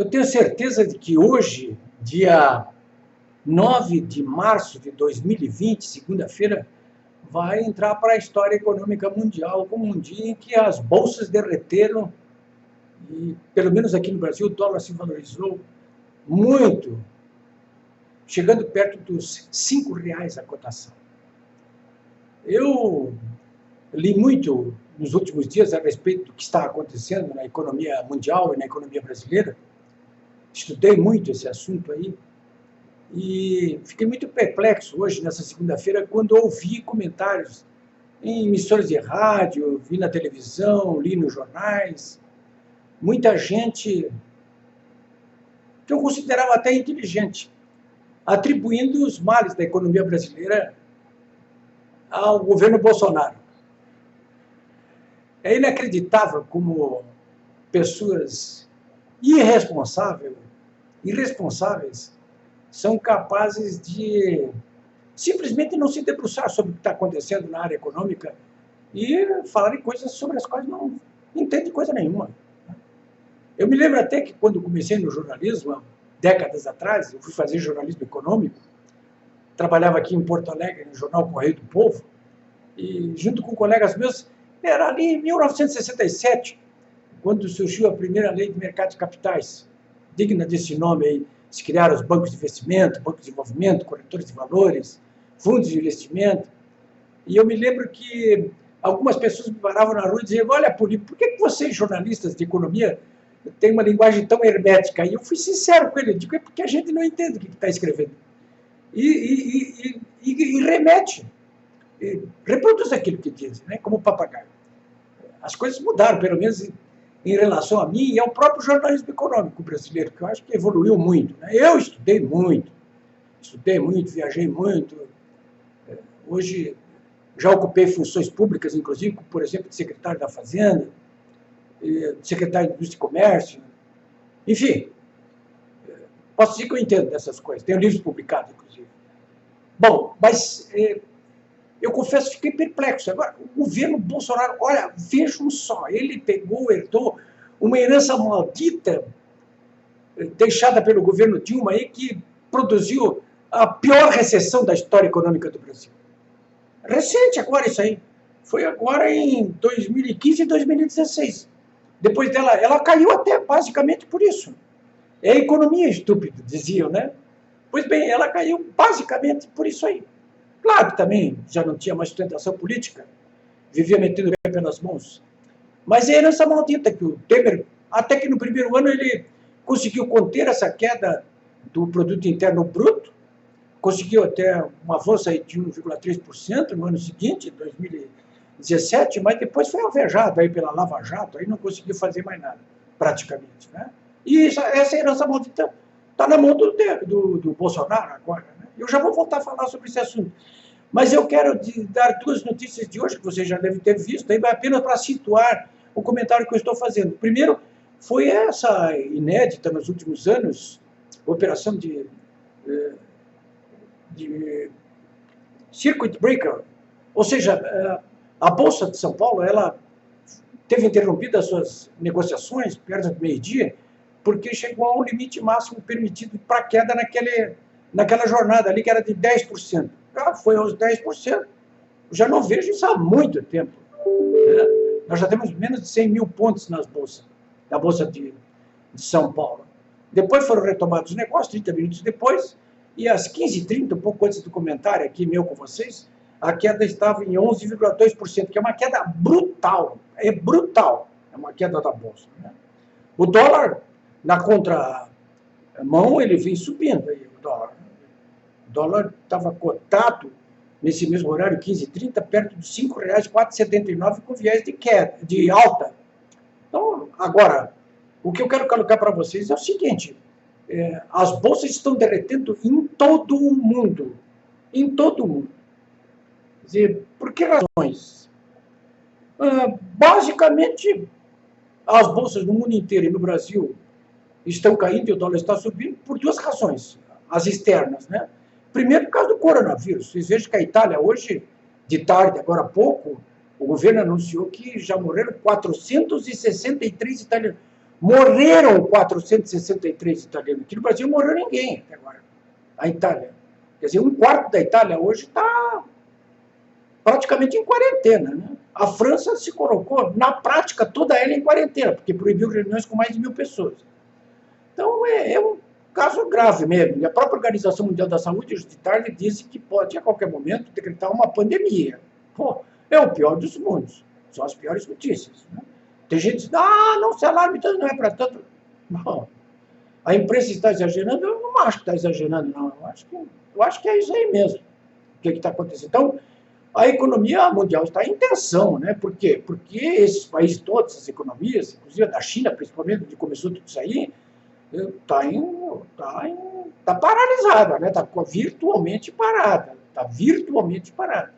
Eu tenho certeza de que hoje, dia 9 de março de 2020, segunda-feira, vai entrar para a história econômica mundial como um dia em que as bolsas derreteram e, pelo menos aqui no Brasil, o dólar se valorizou muito, chegando perto dos R$ 5 a cotação. Eu li muito nos últimos dias a respeito do que está acontecendo na economia mundial e na economia brasileira. Estudei muito esse assunto aí e fiquei muito perplexo hoje, nessa segunda-feira, quando ouvi comentários em emissoras de rádio, vi na televisão, li nos jornais, muita gente que eu considerava até inteligente, atribuindo os males da economia brasileira ao governo Bolsonaro. É inacreditável como pessoas irresponsáveis são capazes de simplesmente não se debruçar sobre o que está acontecendo na área econômica e falarem coisas sobre as quais não entendem coisa nenhuma. Eu me lembro até que quando comecei no jornalismo, há décadas atrás, eu fui fazer jornalismo econômico, trabalhava aqui em Porto Alegre, no jornal Correio do Povo, e junto com colegas meus, era ali em 1967, quando surgiu a primeira lei de mercado de capitais, digna desse nome aí, se criaram os bancos de investimento, bancos de desenvolvimento, corretores de valores, fundos de investimento. E eu me lembro que algumas pessoas me paravam na rua e diziam: olha, Polípio, por que vocês, jornalistas de economia, têm uma linguagem tão hermética? E eu fui sincero com ele, eu digo: é porque a gente não entende o que está escrevendo. E remete, reproduz aquilo que dizem, né, como papagaio. As coisas mudaram, pelo menos em relação a mim e ao próprio jornalismo econômico brasileiro, que eu acho que evoluiu muito, né? Eu estudei muito, viajei muito. Hoje já ocupei funções públicas, inclusive, por exemplo, de secretário da Fazenda, secretário de Indústria e Comércio. Enfim, posso dizer que eu entendo dessas coisas. Tenho livros publicados, inclusive. Bom, mas eu confesso que fiquei perplexo. Agora, o governo Bolsonaro, olha, vejam só, ele herdou uma herança maldita deixada pelo governo Dilma aí, que produziu a pior recessão da história econômica do Brasil. Recente agora isso aí. Foi agora em 2015 e 2016. Depois dela, ela caiu até basicamente por isso. É economia estúpida, diziam, né? Pois bem, ela caiu basicamente por isso aí. Claro que também já não tinha mais sustentação política, vivia metendo o pé pelas mãos. Mas é herança maldita que o Temer, até que no primeiro ano ele conseguiu conter essa queda do produto interno bruto, conseguiu até um avanço aí de 1,3% no ano seguinte, 2017, mas depois foi alvejado aí pela Lava Jato, aí não conseguiu fazer mais nada, praticamente, né? E essa herança maldita está na mão do Bolsonaro agora, né? Eu já vou voltar a falar sobre esse assunto. Mas eu quero dar duas notícias de hoje, que vocês já devem ter visto, aí apenas para situar o comentário que eu estou fazendo. Primeiro, foi essa inédita nos últimos anos, operação de circuit breaker, ou seja, a Bolsa de São Paulo, ela teve interrompido as suas negociações perto do meio-dia, porque chegou a um limite máximo permitido para queda naquela jornada ali, que era de 10%. Já foi aos 10%. Já não vejo isso há muito tempo. Nós já temos menos de 100 mil pontos na Bolsa de São Paulo. Depois foram retomados os negócios, 30 minutos depois, e às 15h30, um pouco antes do comentário aqui meu com vocês, a queda estava em 11,2%, que é uma queda brutal. É brutal. É uma queda da Bolsa, né? O dólar, na contramão, ele vem subindo aí, o dólar. O dólar estava cotado nesse mesmo horário, 15h30, perto de R$ 5,479 com viés de alta. Então, agora, o que eu quero colocar para vocês é o seguinte: as bolsas estão derretendo em todo o mundo. Em todo o mundo. Quer dizer, por que razões? Basicamente, as bolsas no mundo inteiro e no Brasil estão caindo e o dólar está subindo por duas razões, as externas, né? Primeiro, por causa do coronavírus. Vocês vejam que a Itália, hoje, de tarde, agora há pouco, o governo anunciou que já morreram 463 italianos. Morreram 463 italianos. Aqui no Brasil não morreu ninguém até agora. A Itália. Quer dizer, um quarto da Itália hoje está praticamente em quarentena. Né? A França se colocou, na prática, toda ela em quarentena, porque proibiu reuniões com mais de 1.000 pessoas. Então, é um caso grave mesmo. E a própria Organização Mundial da Saúde, hoje de tarde, disse que pode, a qualquer momento, decretar uma pandemia. Pô, é o pior dos mundos. São as piores notícias. Né? Tem gente que diz, não se alarme, então não é para tanto. Bom, a imprensa está exagerando? Eu não acho que está exagerando, não. Eu acho que é isso aí mesmo. O que está acontecendo? Então, a economia mundial está em tensão, né? Por quê? Porque esses países, todas as economias, inclusive a da China, principalmente, onde começou tudo isso aí, está paralisada, né? Está virtualmente parada. Está virtualmente parada.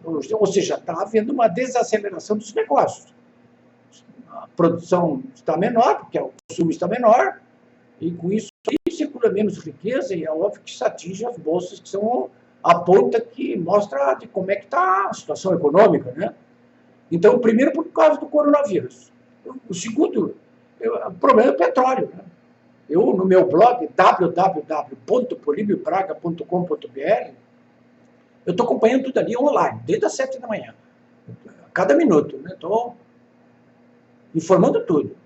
Ou seja, está havendo uma desaceleração dos negócios. A produção está menor, porque o consumo está menor, e com isso circula menos riqueza, e é óbvio que isso atinge as bolsas, que são a ponta que mostra de como é que está a situação econômica. Né? Então, primeiro, por causa do coronavírus. O segundo, o problema é o petróleo. Né? Eu, no meu blog, www.polibiobraga.com.br, eu estou acompanhando tudo ali online, desde as 7 da manhã. A cada minuto, né? Estou informando tudo.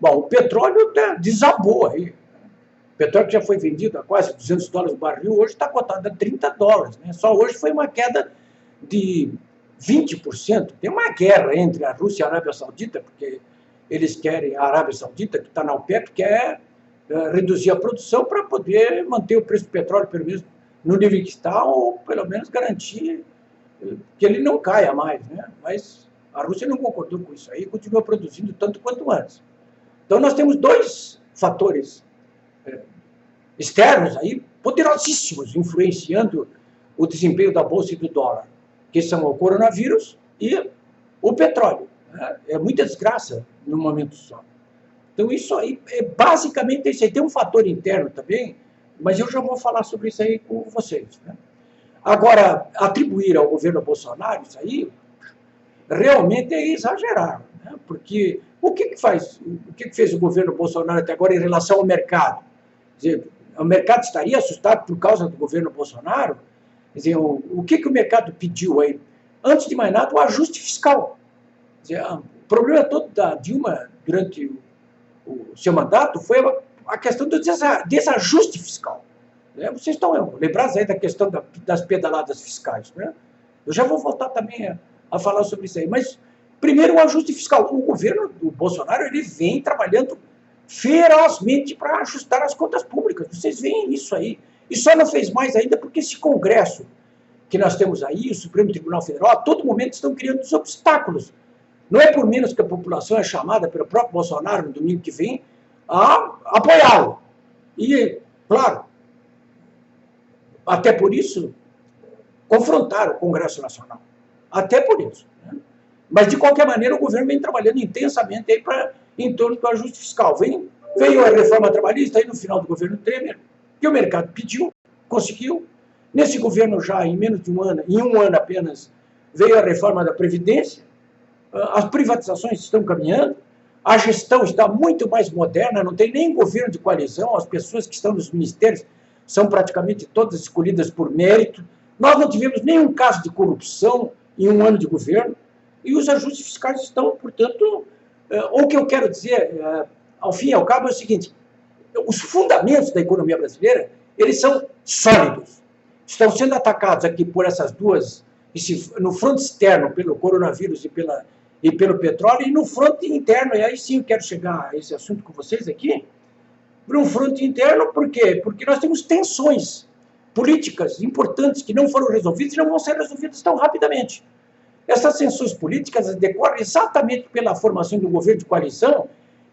Bom, o petróleo desabou aí. O petróleo que já foi vendido a quase $200 o barril, hoje está cotado a $30. Né? Só hoje foi uma queda de 20%. Tem uma guerra entre a Rússia e a Arábia Saudita, porque eles querem, a Arábia Saudita, que está na OPEP, quer reduzir a produção para poder manter o preço do petróleo, pelo menos, no nível que está, ou pelo menos garantir que ele não caia mais. Né? Mas a Rússia não concordou com isso aí e continua produzindo tanto quanto antes. Então, nós temos dois fatores externos aí, poderosíssimos, influenciando o desempenho da Bolsa e do dólar, que são o coronavírus e o petróleo. Né? É muita desgraça num momento só. Então, isso aí, basicamente, isso aí tem um fator interno também, mas eu já vou falar sobre isso aí com vocês. Né? Agora, atribuir ao governo Bolsonaro isso aí, realmente é exagerar, né? Porque o que fez o governo Bolsonaro até agora em relação ao mercado? Quer dizer, o mercado estaria assustado por causa do governo Bolsonaro? Quer dizer, o que o mercado pediu aí? Antes de mais nada, o ajuste fiscal. Quer dizer, o problema todo da Dilma durante o seu mandato foi a questão do desajuste fiscal. Né? Vocês estão lembrados aí da questão das pedaladas fiscais. Né? Eu já vou voltar também a falar sobre isso aí. Mas, primeiro, o ajuste fiscal. O governo do Bolsonaro ele vem trabalhando ferozmente para ajustar as contas públicas. Vocês veem isso aí. E só não fez mais ainda porque esse Congresso que nós temos aí, o Supremo Tribunal Federal, a todo momento estão criando os obstáculos. Não é por menos que a população é chamada pelo próprio Bolsonaro no domingo que vem a apoiá-lo. E, claro, até por isso, confrontar o Congresso Nacional. Até por isso. Né? Mas, de qualquer maneira, o governo vem trabalhando intensamente aí em torno do ajuste fiscal. Veio a reforma trabalhista aí no final do governo Temer, que o mercado pediu, conseguiu. Nesse governo já, em menos de um ano, em um ano apenas, veio a reforma da Previdência. As privatizações estão caminhando, a gestão está muito mais moderna, não tem nem governo de coalizão, as pessoas que estão nos ministérios são praticamente todas escolhidas por mérito. Nós não tivemos nenhum caso de corrupção em um ano de governo, e os ajustes fiscais estão, portanto, o que eu quero dizer, ao fim e ao cabo, é o seguinte: os fundamentos da economia brasileira, eles são sólidos. Estão sendo atacados aqui por essas duas, no fronte externo, pelo coronavírus e pelo petróleo, e no fronte interno, e aí sim eu quero chegar a esse assunto com vocês aqui, por um fronte interno, por quê? Porque nós temos tensões políticas importantes que não foram resolvidas e não vão ser resolvidas tão rapidamente. Essas tensões políticas decorrem exatamente pela formação do governo de coalizão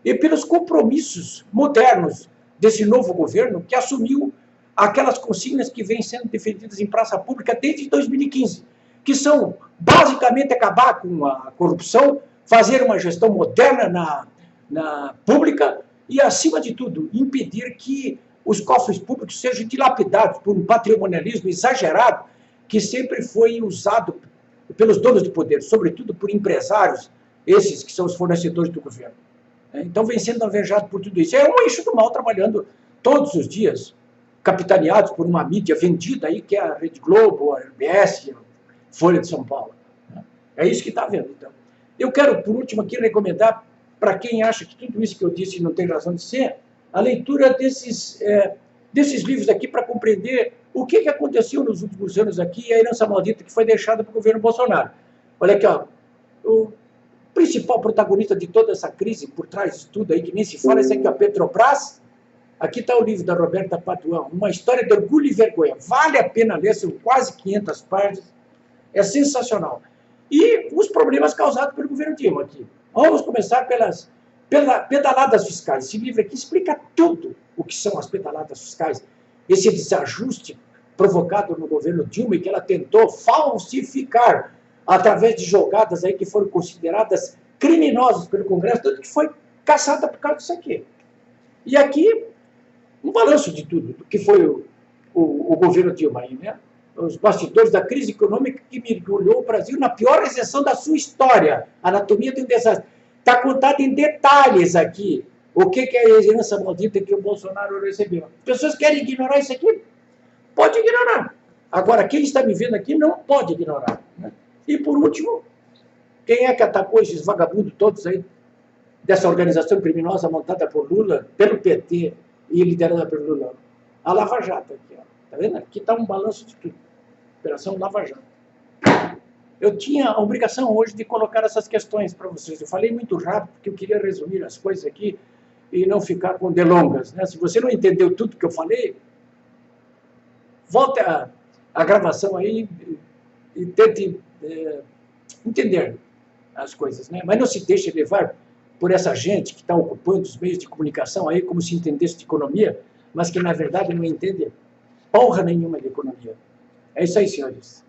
e pelos compromissos modernos desse novo governo que assumiu aquelas consignas que vêm sendo defendidas em praça pública desde 2015, que são basicamente acabar com a corrupção, fazer uma gestão moderna na pública e, acima de tudo, impedir que os cofres públicos sejam dilapidados por um patrimonialismo exagerado que sempre foi usado pelos donos do poder, sobretudo por empresários, esses que são os fornecedores do governo. Então, vem sendo alvejado por tudo isso. É um eixo do mal trabalhando todos os dias, capitaneados por uma mídia vendida aí, que é a Rede Globo, a RBS, a Folha de São Paulo. É isso que está vendo, então. Eu quero, por último, aqui recomendar, para quem acha que tudo isso que eu disse não tem razão de ser, a leitura desses livros aqui para compreender o que aconteceu nos últimos anos aqui e a herança maldita que foi deixada para o governo Bolsonaro. Olha aqui, ó, o principal protagonista de toda essa crise, por trás de tudo aí, que nem se fala, esse aqui, a Petrobras. Aqui está o livro da Roberta Patuão, Uma História de Orgulho e Vergonha. Vale a pena ler, são quase 500 páginas. É sensacional. E os problemas causados pelo governo Dilma aqui. Vamos começar pelas pedaladas fiscais. Esse livro aqui explica tudo o que são as pedaladas fiscais. Esse desajuste provocado no governo Dilma e que ela tentou falsificar através de jogadas aí que foram consideradas criminosas pelo Congresso, tanto que foi caçada por causa disso aqui. E aqui, um balanço de tudo, do que foi o governo Dilma aí, né? Os bastidores da crise econômica que mergulhou o Brasil na pior recessão da sua história. Anatomia de um desastre. Está contado em detalhes aqui o que é a herança maldita que o Bolsonaro recebeu. As pessoas querem ignorar isso aqui? Pode ignorar. Agora, quem está me vendo aqui não pode ignorar. Né? E, por último, quem é que atacou esses vagabundos todos aí dessa organização criminosa montada por Lula, pelo PT e liderada pelo Lula? A Lava Jato aqui, ó. Tá vendo? Aqui está um balanço de tudo. Operação Lava Jato. Eu tinha a obrigação hoje de colocar essas questões para vocês. Eu falei muito rápido, porque eu queria resumir as coisas aqui e não ficar com delongas. Né? Se você não entendeu tudo que eu falei, volte a gravação aí e tente entender as coisas. Né? Mas não se deixe levar por essa gente que está ocupando os meios de comunicação aí como se entendesse de economia, mas que, na verdade, não entende porra nenhuma de economia. É isso aí, senhores.